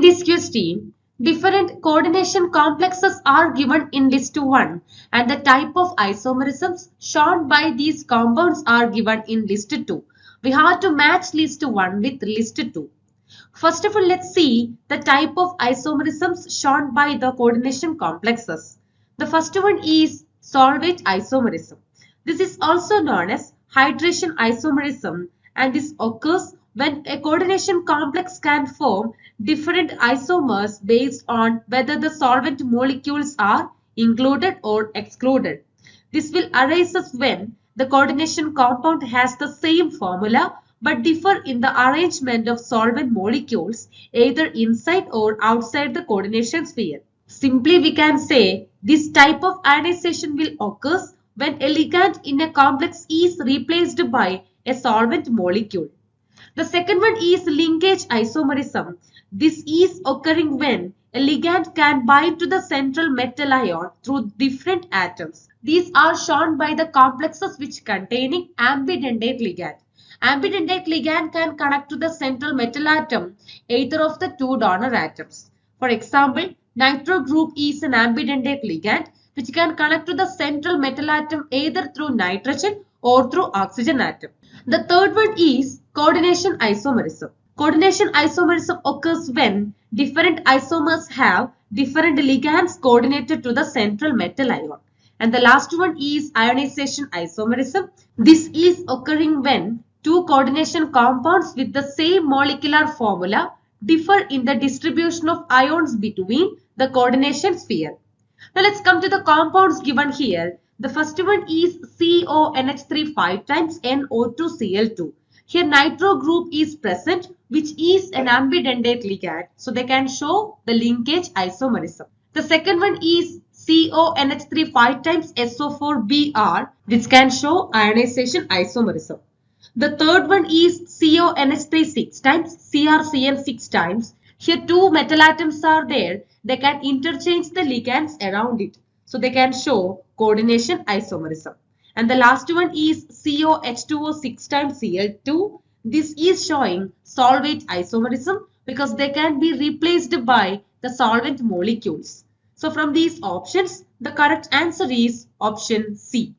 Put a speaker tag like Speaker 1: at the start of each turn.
Speaker 1: this question, different coordination complexes are given in list 1 and the type of isomerisms shown by these compounds are given in list 2. We have to match list 1 with list 2. First of all, let's see the type of isomerisms shown by the coordination complexes. The first one is solvate isomerism. This is also known as hydration isomerism, and this occurs when a coordination complex can form different isomers based on whether the solvent molecules are included or excluded. This will arise when the coordination compound has the same formula but differ in the arrangement of solvent molecules either inside or outside the coordination sphere. Simply we can say this type of ionization will occur when a ligand in a complex is replaced by a solvent molecule. The second one is linkage isomerism. This is occurring when a ligand can bind to the central metal ion through different atoms. These are shown by the complexes which containing ambidentate ligand. Ambidentate ligand can connect to the central metal atom either of the two donor atoms. For example, nitro group is an ambidentate ligand which can connect to the central metal atom either through nitrogen or through oxygen atom. The third one is coordination isomerism. Coordination isomerism occurs when different isomers have different ligands coordinated to the central metal ion. And the last one is ionization isomerism. This is occurring when two coordination compounds with the same molecular formula differ in the distribution of ions between the coordination sphere. Now let's come to the compounds given here. The first one is CONH3 5 times NO2Cl2. Here nitro group is present which is an ambidentate ligand. So they can show the linkage isomerism. The second one is CONH3 5 times SO4Br which can show ionization isomerism. The third one is CONH3 6 times CrCl 6 times. Here two metal atoms are there. They can interchange the ligands around it. So they can show coordination isomerism. And the last one is COH2O 6 times Cl2. This is showing solvate isomerism because they can be replaced by the solvent molecules. So from these options, the correct answer is option C.